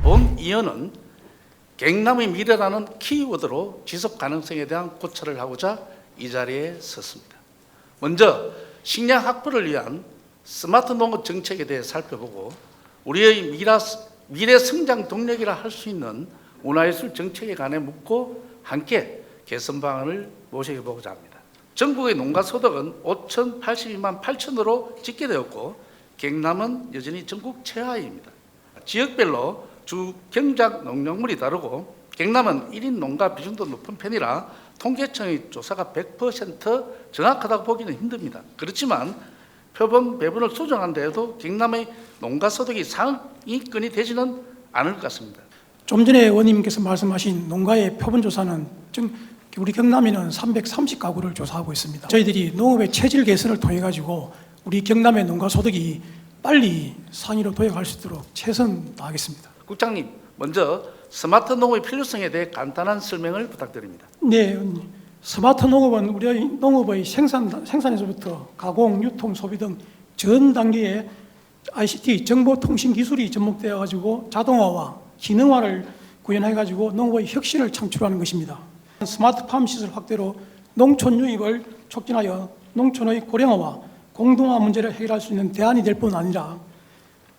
본 이연은 경남의 미래라는 키워드로 지속 가능성에 대한 고찰을 하고자 이 자리에 섰습니다. 먼저 식량 확보를 위한 스마트 농업 정책에 대해 살펴보고 우리의 미래 성장 동력이라 할 수 있는 문화예술 정책에 관해 묻고 함께 개선 방안을 모색해보고자 합니다. 전국의 농가 소득은 5,082만 8천으로 집계되었고 경남은 여전히 전국 최하위입니다. 지역별로 주 경작 농작물이 다르고 경남은 1인 농가 비중도 높은 편이라 통계청의 조사가 100% 정확하다고 보기는 힘듭니다. 그렇지만 표본 배분을 수정한 데에도 경남의 농가 소득이 상위권이 되지는 않을 것 같습니다. 좀 전에 의원님께서 말씀하신 농가의 표본 조사는 지금 우리 경남에는 330가구를 조사하고 있습니다. 저희들이 농업의 체질 개선을 통해 가지고 우리 경남의 농가 소득이 빨리 상위로 도약할 수 있도록 최선 다하겠습니다. 국장님, 먼저 스마트 농업의 필요성에 대해 간단한 설명을 부탁드립니다. 네, 의원님. 스마트 농업은 우리 농업의 생산에서부터 가공, 유통, 소비 등 전 단계에 ICT 정보통신 기술이 접목되어 가지고 자동화와 기능화를 구현해 가지고 농업의 혁신을 창출하는 것입니다. 스마트팜 시설 확대로 농촌 유입을 촉진하여 농촌의 고령화와 공동화 문제를 해결할 수 있는 대안이 될 뿐 아니라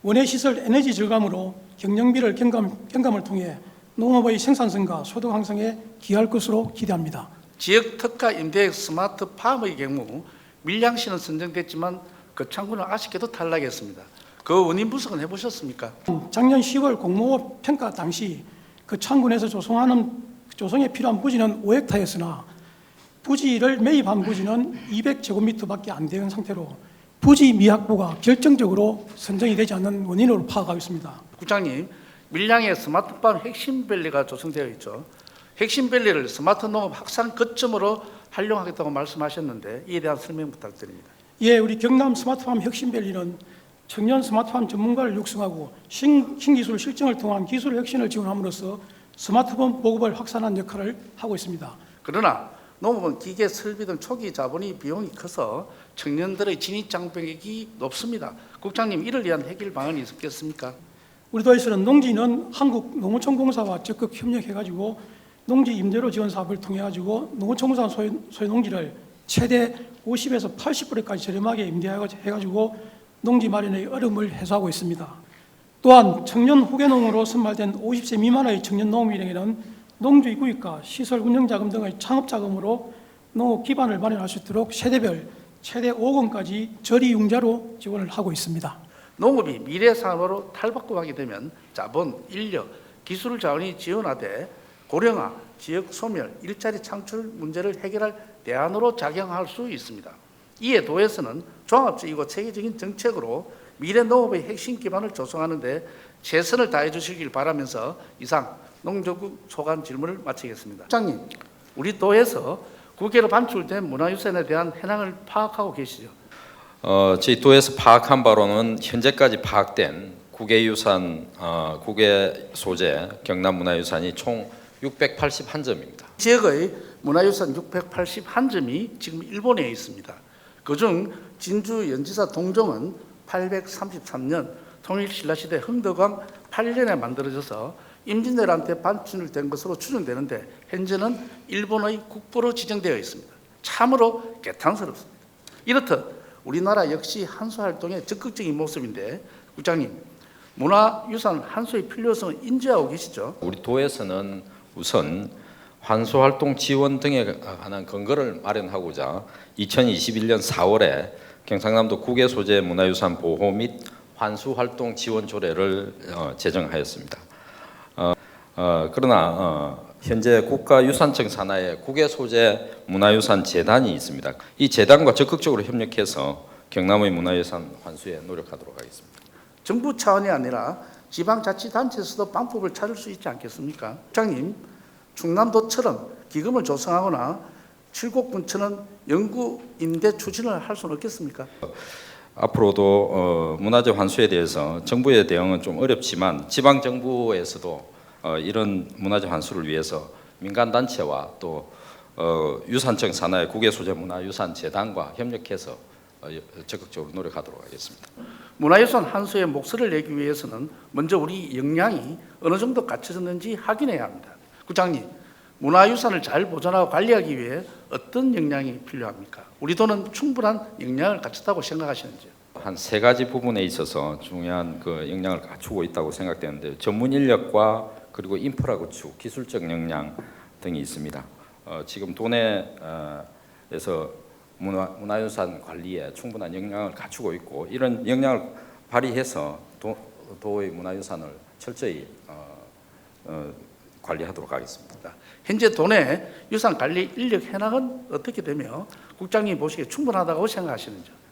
원예시설 에너지 절감으로 경영비를 경감을 통해 농업의 생산성과 소득 향상에 기여할 것으로 기대합니다. 지역 특화 임대형 스마트팜의 경우 밀양시는 선정됐지만 거창군은 아쉽게도 탈락했습니다. 그 원인 분석은 해보셨습니까? 작년 10월 공모업 평가 당시 그 창군에서 조성에 필요한 부지는 5헥타였으나 부지를 매입한 부지는 200제곱미터밖에 안 되는 상태로 부지 미확보가 결정적으로 선정이 되지 않는 원인으로 파악하고 있습니다. 국장님, 밀양에 스마트팜 핵심밸리가 조성되어 있죠. 핵심밸리를 스마트 농업 확산 거점으로 활용하겠다고 말씀하셨는데 이에 대한 설명 부탁드립니다. 예, 우리 경남 스마트팜 혁신밸리는 청년 스마트팜 전문가를 육성하고 신기술 실증을 통한 기술 혁신을 지원함으로써 스마트팜 보급을 확산하는 역할을 하고 있습니다. 그러나 농업은 기계, 설비 등 초기 자본이 비용이 커서 청년들의 진입 장벽이 높습니다. 국장님, 이를 위한 해결 방안이 있겠습니까? 우리 도에서는 농지는 한국농어촌공사와 적극 협력해가지고 농지 임대료 지원 사업을 통해가지고 농어촌공사 소유 농지를 최대 50에서 80%까지 저렴하게 임대해가지고 농지 마련의 어려움을 해소하고 있습니다. 또한 청년 후계농으로 선발된 50세 미만의 청년 농업인에게는 농지 구입과 시설 운영 자금 등의 창업 자금으로 농업 기반을 마련할 수 있도록 세대별 최대 5억 원까지 저리융자로 지원을 하고 있습니다. 농업이 미래 산업으로 탈바꿈하게 되면 자본, 인력, 기술 자원이 지원하되 고령화, 지역 소멸, 일자리 창출 문제를 해결할 대안으로 작용할 수 있습니다. 이에 도에서는 종합적이고 체계적인 정책으로 미래 농업의 핵심 기반을 조성하는 데 최선을 다해 주시길 바라면서 이상 농정국 소관 질문을 마치겠습니다. 국장님, 우리 도에서 국외로 반출된 문화유산에 대한 현황을 파악하고 계시죠? 저희 도에서 파악한 바로는 현재까지 파악된 국외유산, 국외 소재 경남문화유산이 총 681점입니다. 지역의 문화유산 681점이 지금 일본에 있습니다. 그중 진주 연지사 동정은 833년 통일신라시대 흥덕왕 8년에 만들어져서 임진왜란때 반출된 것으로 추정되는데 현재는 일본의 국보로 지정되어 있습니다. 참으로 개탄스럽습니다. 이렇듯 우리나라 역시 한수활동의 적극적인 모습인데 국장님, 문화유산 한수의 필요성을 인지하고 계시죠? 우리 도에서는 우선 환수활동 지원 등에 관한 근거를 마련하고자 2021년 4월에 경상남도 국외소재 문화유산 보호 및 환수활동 지원 조례를 제정하였습니다. 그러나 현재 국가유산청 산하에 국외소재 문화유산 재단이 있습니다. 이 재단과 적극적으로 협력해서 경남의 문화유산 환수에 노력하도록 하겠습니다. 정부 차원이 아니라 지방자치단체에서도 방법을 찾을 수 있지 않겠습니까? 국장님, 충남도처럼 기금을 조성하거나 칠곡군처럼 영구 임대 추진을 할 수는 없겠습니까? 앞으로도 문화재 환수에 대해서 정부의 대응은 좀 어렵지만 지방 정부에서도 이런 문화재 환수를 위해서 민간단체와 또 유산청 산하의 국외소재 문화유산 재단과 협력해서 적극적으로 노력하도록 하겠습니다. 문화유산 한수의 몫을 내기 위해서는 먼저 우리 역량이 어느 정도 갖춰졌는지 확인해야 합니다. 국장님, 문화유산을 잘 보존하고 관리하기 위해 어떤 역량이 필요합니까? 우리 도는 충분한 역량을 갖췄다고 생각하시는지요? 한 세 가지 부분에 있어서 중요한 그 역량을 갖추고 있다고 생각되는데 전문 인력과 그리고 인프라 구축, 기술적 역량 등이 있습니다. 지금 도내에서 문화유산 관리에 충분한 역량을 갖추고 있고 이런 역량을 발휘해서 도의 문화유산을 철저히 관리하도록 하겠습니다. 현재 도내 유산 관리 인력 현황은 어떻게 되며 국장님 보시기에 충분하다고 생각하시는지요?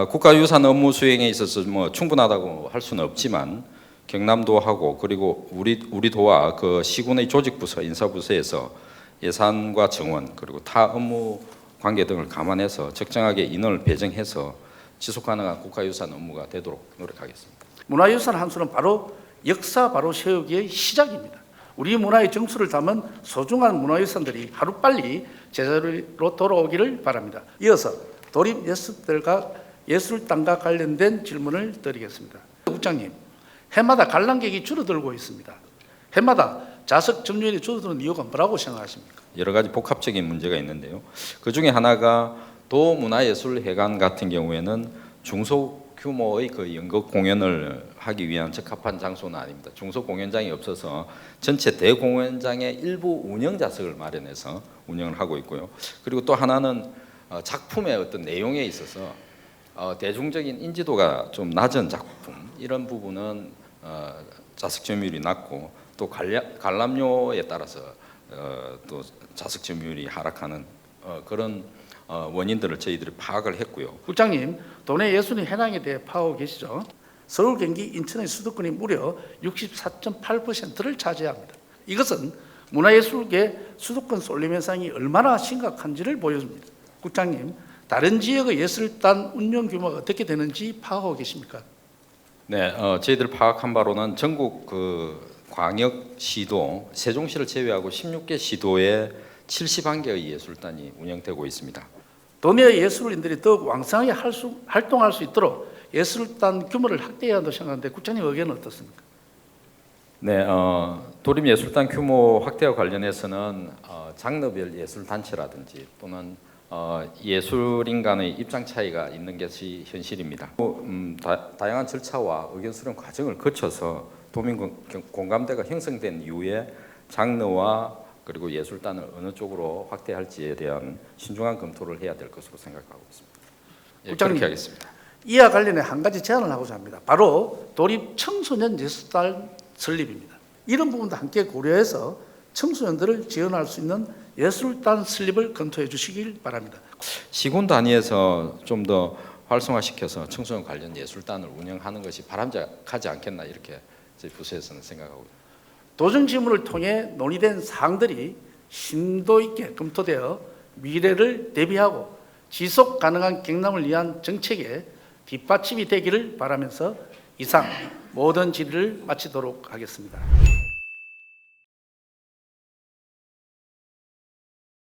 국가유산 업무 수행에 있어서 뭐 충분하다고 할 수는 없지만 경남도하고 그리고 우리 도와 그 시군의 조직부서, 인사부서에서 예산과 정원 그리고 타 업무 관계 등을 감안해서 적정하게 인원을 배정해서 지속 가능한 국가유산 업무가 되도록 노력하겠습니다. 문화유산 한수는 바로 역사 바로 세우기의 시작입니다. 우리 문화의 정수를 담은 소중한 문화유산들이 하루빨리 제자리로 돌아오기를 바랍니다. 이어서 예술단과 관련된 질문을 드리겠습니다. 국장님, 해마다 관람객이 줄어들고 있습니다. 해마다 좌석 점유율이 줄어드는 이유가 뭐라고 생각하십니까? 여러 가지 복합적인 문제가 있는데요. 그 중에 하나가 도문화예술회관 같은 경우에는 중소규모의 그 연극 공연을 하기 위한 적합한 장소는 아닙니다. 중소공연장이 없어서 전체 대공연장의 일부 운영 좌석을 마련해서 운영을 하고 있고요. 그리고 또 하나는 작품의 어떤 내용에 있어서 대중적인 인지도가 좀 낮은 작품 이런 부분은 좌석 점유율이 낮고 또 관람료에 따라서 또 좌석 점유율이 하락하는 그런 원인들을 저희들이 파악을 했고요. 국장님, 도내 예술인 현황에 대해 파악하고 계시죠? 서울, 경기, 인천의 수도권이 무려 64.8%를 차지합니다. 이것은 문화예술계 수도권 쏠림 현상이 얼마나 심각한지를 보여줍니다. 국장님, 다른 지역의 예술단 운영 규모가 어떻게 되는지 파악하고 계십니까? 네, 저희들 파악한 바로는 전국 그 광역 시도 세종시를 제외하고 16개 시도에 71개의 예술단이 운영되고 있습니다. 도내 예술인들이 더욱 왕성하게 활동할 수 있도록 예술단 규모를 확대해야 한다고 생각하는데 국장님 의견은 어떻습니까? 네, 도립예술단 규모 확대와 관련해서는 장르별 예술단체라든지 또는 예술인 간의 입장 차이가 있는 것이 현실입니다. 다양한 절차와 의견 수렴 과정을 거쳐서 도민 공감대가 형성된 이후에 장르와 그리고 예술단을 어느 쪽으로 확대할지에 대한 신중한 검토를 해야 될 것으로 생각하고 있습니다. 국장님, 그렇게 하겠습니다. 이와 관련해 한 가지 제안을 하고자 합니다. 바로 도립 청소년 예술단 설립입니다. 이런 부분도 함께 고려해서 청소년들을 지원할 수 있는 예술단 설립을 검토해 주시길 바랍니다. 시군 단위에서 좀 더 활성화시켜서 청소년 관련 예술단을 운영하는 것이 바람직하지 않겠나 이렇게 저희 부서에서는 생각하고 있습니다. 도정 질문을 통해 논의된 사항들이 심도 있게 검토되어 미래를 대비하고 지속 가능한 경남을 위한 정책에 뒷받침이 되기를 바라면서 이상 모든 질의를 마치도록 하겠습니다.